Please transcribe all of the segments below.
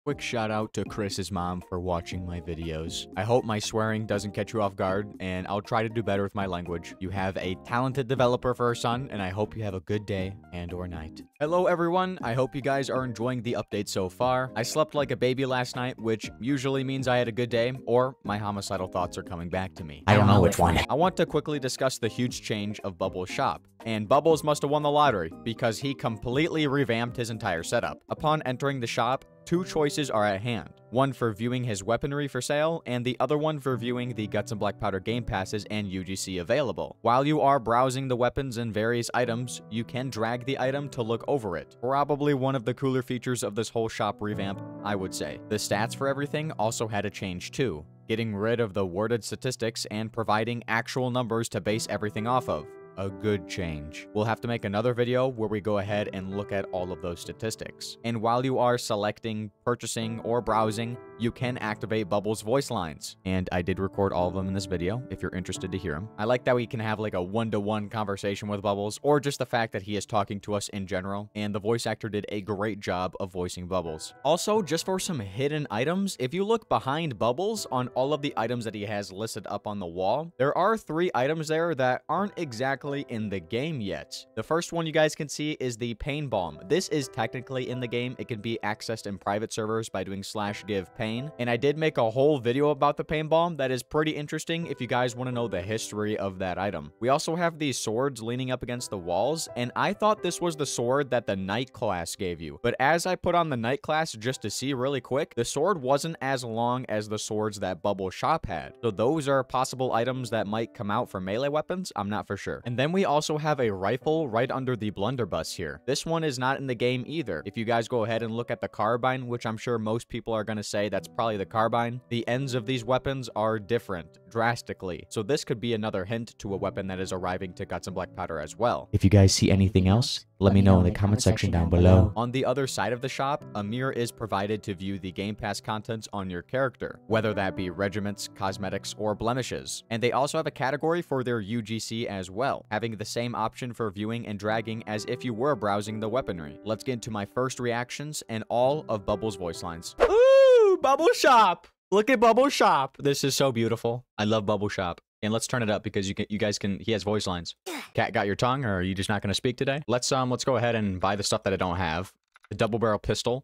Quick shout out to Chris's mom for watching my videos. I hope my swearing doesn't catch you off guard, and I'll try to do better with my language. You have a talented developer for a son, and I hope you have a good day and or night. Hello everyone, I hope you guys are enjoying the update so far. I slept like a baby last night, which usually means I had a good day, or my homicidal thoughts are coming back to me. I don't know which one. I want to quickly discuss the huge change of Bubbles' shop. And Bubbles must have won the lottery, because he completely revamped his entire setup. Upon entering the shop, two choices are at hand. One for viewing his weaponry for sale, and the other one for viewing the Guts and Blackpowder game passes and UGC available. While you are browsing the weapons and various items, you can drag the item to look over it. Probably one of the cooler features of this whole shop revamp, I would say. The stats for everything also had a change too, getting rid of the worded statistics and providing actual numbers to base everything off of. A good change. We'll have to make another video where we go ahead and look at all of those statistics. And while you are selecting, purchasing, or browsing, you can activate Bubbles' voice lines. And I did record all of them in this video, if you're interested to hear them. I like that we can have like a one-to-one conversation with Bubbles, or just the fact that he is talking to us in general, and the voice actor did a great job of voicing Bubbles. Also, just for some hidden items, if you look behind Bubbles on all of the items that he has listed up on the wall, there are 3 items there that aren't exactly in the game yet. The first one you guys can see is the pain bomb. This is technically in the game. It can be accessed in private servers by doing /give-pain. And I did make a whole video about the pain bomb that is pretty interesting if you guys want to know the history of that item. We also have these swords leaning up against the walls, and I thought this was the sword that the Knight class gave you. But as I put on the Knight class just to see really quick, the sword wasn't as long as the swords that Bubble Shop had. So those are possible items that might come out for melee weapons. I'm not for sure. And then we also have a rifle right under the blunderbuss here. This one is not in the game either. If you guys go ahead and look at the carbine, which I'm sure most people are going to say that's probably the carbine, the ends of these weapons are different drastically. So this could be another hint to a weapon that is arriving to Guts and Blackpowder as well. If you guys see anything else, let me know in the comment section down below. On the other side of the shop, a mirror is provided to view the Game Pass contents on your character, whether that be regiments, cosmetics, or blemishes. And they also have a category for their UGC as well, having the same option for viewing and dragging as if you were browsing the weaponry. Let's get into my first reactions and all of Bubbles' voice lines. Ooh, Bubble Shop! Look at Bubble Shop! This is so beautiful. I love Bubble Shop. And let's turn it up because you guys can, he has voice lines. Cat, got your tongue, or are you just not going to speak today? Let's go ahead and buy the stuff that I don't have. The double barrel pistol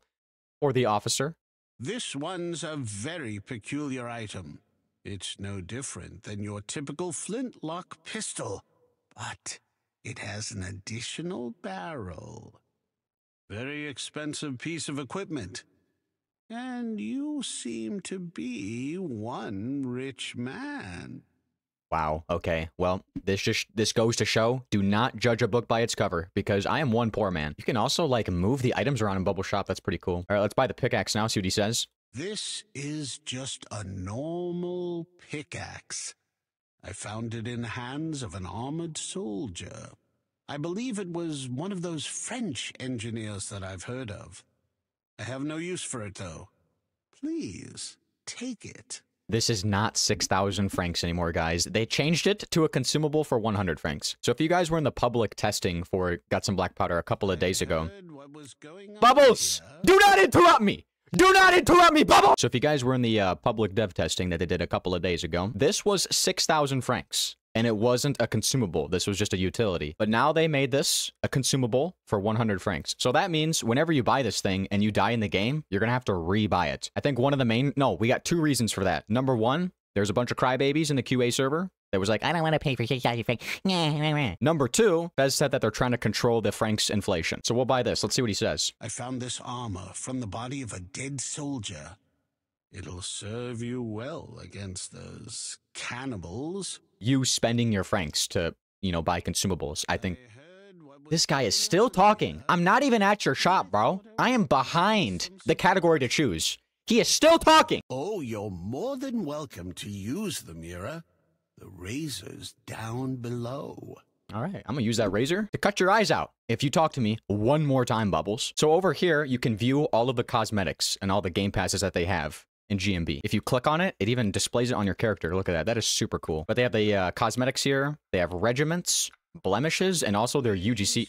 or the officer. This one's a very peculiar item. It's no different than your typical flintlock pistol, but it has an additional barrel. Very expensive piece of equipment. And you seem to be one rich man. Wow. Okay. Well, this goes to show, do not judge a book by its cover, because I am one poor man. You can also, like, move the items around in Bubble Shop. That's pretty cool. All right, let's buy the pickaxe now, see what he says. This is just a normal pickaxe. I found it in the hands of an armored soldier. I believe it was one of those French engineers that I've heard of. I have no use for it, though. Please, take it. This is not 6,000 francs anymore, guys. They changed it to a consumable for 100 francs. So if you guys were in the public testing for Guts and Blackpowder a couple of days ago... Bubbles! Do not interrupt me! Do not interrupt me, Bubbles! So if you guys were in the public dev testing that they did a couple of days ago, this was 6,000 francs. And it wasn't a consumable. This was just a utility. But now they made this a consumable for 100 francs. So that means whenever you buy this thing and you die in the game, you're going to have to re-buy it. I think one of the main... No, we got 2 reasons for that. Number 1, there's a bunch of crybabies in the QA server that was like, I don't want to pay for 6,000 francs. Number 2, Fez said that they're trying to control the francs inflation. So we'll buy this. Let's see what he says. I found this armor from the body of a dead soldier. It'll serve you well against those cannibals. You spending your francs to, you know, buy consumables. I think this guy is still talking. I'm not even at your shop, bro. I am behind the category to choose. He is still talking. Oh, you're more than welcome to use the mirror. The razor's down below. All right, I'm gonna use that razor to cut your eyes out if you talk to me one more time, Bubbles. So over here, you can view all of the cosmetics and all the game passes that they have in GMB. If you click on it, it even displays it on your character. Look at that. That is super cool. But they have the cosmetics here. They have regiments, blemishes, and also their UGC.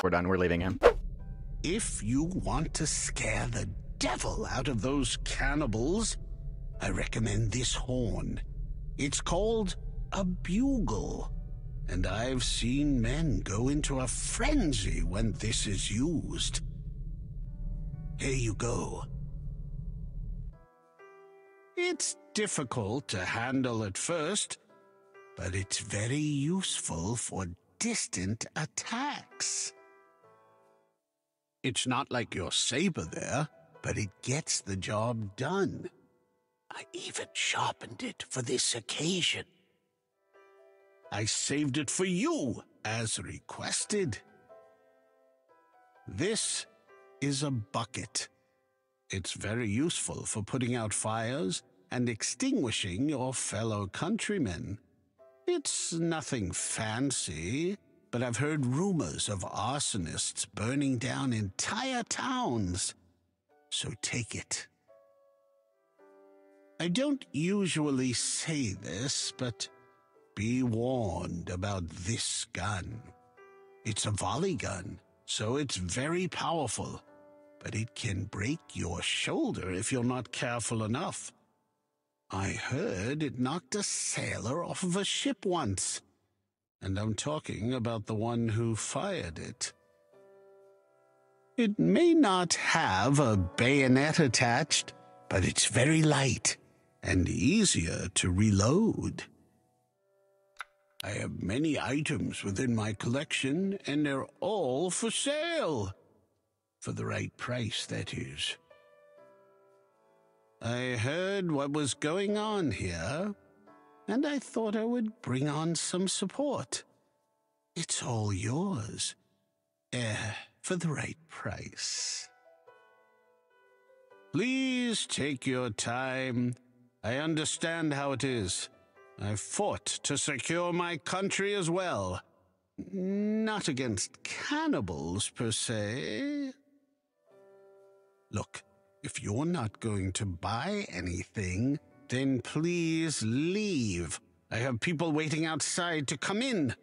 We're done. We're leaving him. If you want to scare the devil out of those cannibals, I recommend this horn. It's called a bugle, and I've seen men go into a frenzy when this is used. Here you go. It's difficult to handle at first, but it's very useful for distant attacks. It's not like your saber there, but it gets the job done. I even sharpened it for this occasion. I saved it for you, as requested. This is a bucket. It's very useful for putting out fires and extinguishing your fellow countrymen. It's nothing fancy, but I've heard rumors of arsonists burning down entire towns. So take it. I don't usually say this, but be warned about this gun. It's a volley gun, so it's very powerful, but it can break your shoulder if you're not careful enough. I heard it knocked a sailor off of a ship once, and I'm talking about the one who fired it. It may not have a bayonet attached, but it's very light and easier to reload. I have many items within my collection, and they're all for sale. For the right price, that is. I heard what was going on here, and I thought I would bring on some support. It's all yours, for the right price. Please take your time. I understand how it is. I fought to secure my country as well. Not against cannibals, per se. Look, if you're not going to buy anything, then please leave. I have people waiting outside to come in.